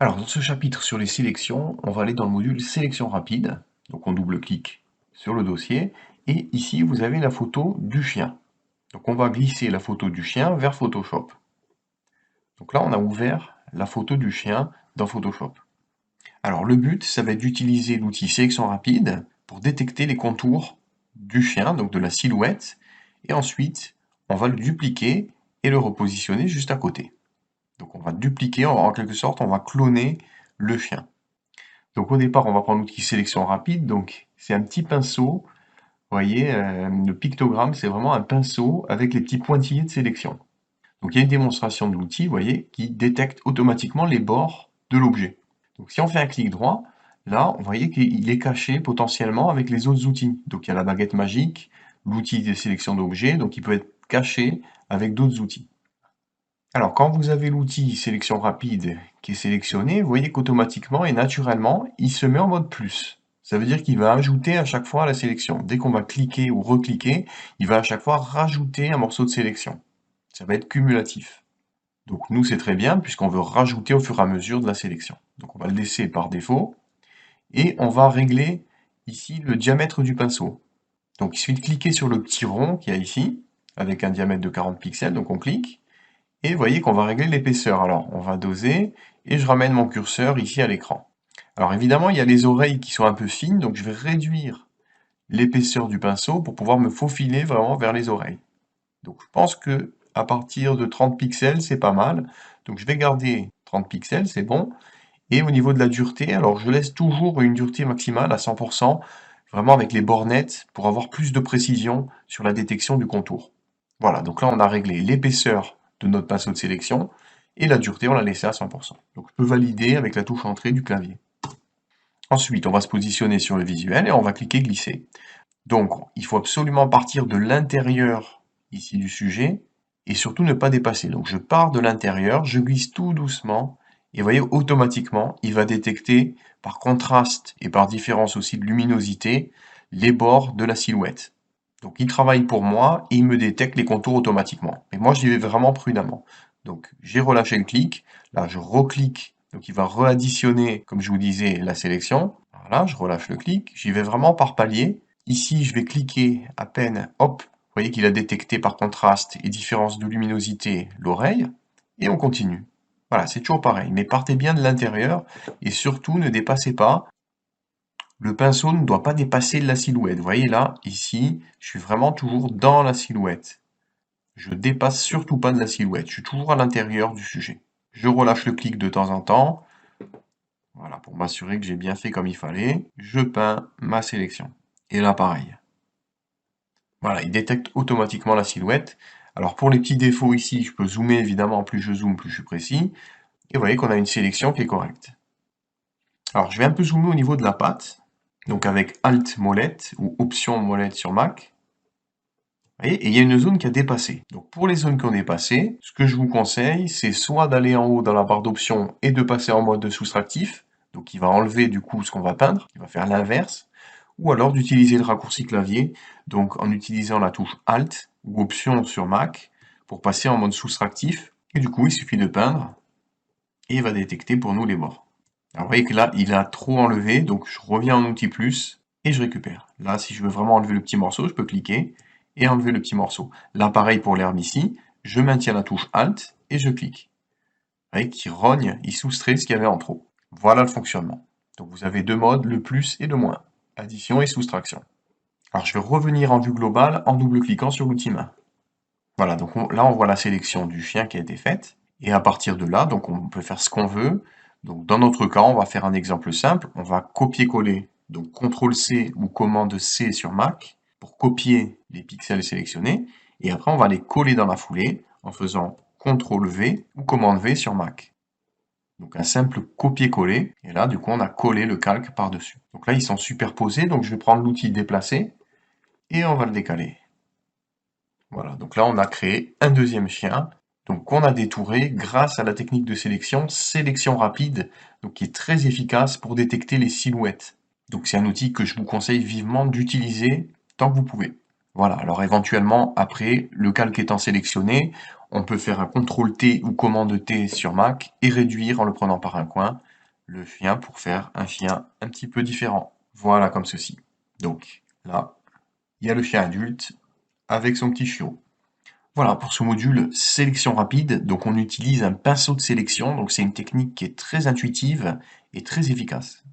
Alors, dans ce chapitre sur les sélections, on va aller dans le module sélection rapide. Donc, on double-clique sur le dossier. Et ici, vous avez la photo du chien. Donc, on va glisser la photo du chien vers Photoshop. Donc là, on a ouvert la photo du chien dans Photoshop. Alors, le but, ça va être d'utiliser l'outil sélection rapide pour détecter les contours du chien, donc de la silhouette. Et ensuite, on va le dupliquer et le repositionner juste à côté. Donc, on va dupliquer, en quelque sorte, on va cloner le chien. Donc au départ, on va prendre l'outil sélection rapide. Donc c'est un petit pinceau. Vous voyez, le pictogramme, c'est vraiment un pinceau avec les petits pointillés de sélection. Donc il y a une démonstration de l'outil, vous voyez, qui détecte automatiquement les bords de l'objet. Donc si on fait un clic droit, là, vous voyez qu'il est caché potentiellement avec les autres outils. Donc il y a la baguette magique, l'outil de sélection d'objets, donc il peut être caché avec d'autres outils. Alors, quand vous avez l'outil sélection rapide qui est sélectionné, vous voyez qu'automatiquement et naturellement, il se met en mode plus. Ça veut dire qu'il va ajouter à chaque fois à la sélection. Dès qu'on va cliquer ou recliquer, il va à chaque fois rajouter un morceau de sélection. Ça va être cumulatif. Donc nous, c'est très bien puisqu'on veut rajouter au fur et à mesure de la sélection. Donc on va le laisser par défaut et on va régler ici le diamètre du pinceau. Donc il suffit de cliquer sur le petit rond qu'il y a ici avec un diamètre de 40 pixels. Donc on clique. Et vous voyez qu'on va régler l'épaisseur. Alors, on va doser, et je ramène mon curseur ici à l'écran. Alors évidemment, il y a les oreilles qui sont un peu fines, donc je vais réduire l'épaisseur du pinceau pour pouvoir me faufiler vraiment vers les oreilles. Donc je pense que à partir de 30 pixels, c'est pas mal. Donc je vais garder 30 pixels, c'est bon. Et au niveau de la dureté, alors je laisse toujours une dureté maximale à 100%, vraiment avec les bornettes, pour avoir plus de précision sur la détection du contour. Voilà, donc là on a réglé l'épaisseur de notre pinceau de sélection, et la dureté on l'a laissé à 100%. Donc je peux valider avec la touche entrée du clavier. Ensuite, on va se positionner sur le visuel et on va cliquer glisser. Donc il faut absolument partir de l'intérieur ici du sujet, et surtout ne pas dépasser. Donc je pars de l'intérieur, je glisse tout doucement, et vous voyez, automatiquement, il va détecter par contraste et par différence aussi de luminosité les bords de la silhouette. Donc il travaille pour moi et il me détecte les contours automatiquement. Mais moi j'y vais vraiment prudemment. Donc j'ai relâché le clic, là je reclique, donc il va réadditionner, comme je vous disais, la sélection. Voilà, je relâche le clic, j'y vais vraiment par palier. Ici je vais cliquer à peine, hop, vous voyez qu'il a détecté par contraste et différence de luminosité l'oreille, et on continue. Voilà, c'est toujours pareil, mais partez bien de l'intérieur et surtout ne dépassez pas. Le pinceau ne doit pas dépasser la silhouette. Vous voyez là, ici, je suis vraiment toujours dans la silhouette. Je dépasse surtout pas de la silhouette. Je suis toujours à l'intérieur du sujet. Je relâche le clic de temps en temps. Voilà, pour m'assurer que j'ai bien fait comme il fallait. Je peins ma sélection. Et là, pareil. Voilà, il détecte automatiquement la silhouette. Alors pour les petits défauts ici, je peux zoomer évidemment. Plus je zoome, plus je suis précis. Et vous voyez qu'on a une sélection qui est correcte. Alors je vais un peu zoomer au niveau de la patte. Donc avec Alt molette ou Option molette sur Mac. Vous voyez, et il y a une zone qui a dépassé. Donc pour les zones qui ont dépassé, ce que je vous conseille, c'est soit d'aller en haut dans la barre d'options et de passer en mode soustractif, donc il va enlever du coup ce qu'on va peindre, il va faire l'inverse, ou alors d'utiliser le raccourci clavier, donc en utilisant la touche Alt ou Option sur Mac pour passer en mode soustractif, et du coup il suffit de peindre, et il va détecter pour nous les bords. Alors vous voyez que là, il a trop enlevé, donc je reviens en outil plus, et je récupère. Là, si je veux vraiment enlever le petit morceau, je peux cliquer, et enlever le petit morceau. Là, pareil pour l'herbe ici, je maintiens la touche Alt, et je clique. Vous voyez qu'il rogne, il soustrait ce qu'il y avait en trop. Voilà le fonctionnement. Donc vous avez deux modes, le plus et le moins. Addition et soustraction. Alors je vais revenir en vue globale en double-cliquant sur l'outil main. Voilà, donc là on voit la sélection du chien qui a été faite. Et à partir de là, donc on peut faire ce qu'on veut. Donc dans notre cas, on va faire un exemple simple. On va copier-coller. Donc CTRL-C ou commande-C sur Mac pour copier les pixels sélectionnés. Et après, on va les coller dans la foulée en faisant CTRL-V ou commande-V sur Mac. Donc un simple copier-coller. Et là, du coup, on a collé le calque par-dessus. Donc là, ils sont superposés. Donc je vais prendre l'outil déplacer et on va le décaler. Voilà, donc là on a créé un deuxième chien, donc qu'on a détouré grâce à la technique de sélection rapide, donc qui est très efficace pour détecter les silhouettes. Donc c'est un outil que je vous conseille vivement d'utiliser tant que vous pouvez. Voilà, alors éventuellement après, le calque étant sélectionné, on peut faire un CTRL T ou commande T sur Mac et réduire en le prenant par un coin. le chien pour faire un chien un petit peu différent. Voilà, comme ceci. Donc là, il y a le chien adulte avec son petit chiot. Voilà pour ce module sélection rapide. Donc on utilise un pinceau de sélection. Donc c'est une technique qui est très intuitive et très efficace.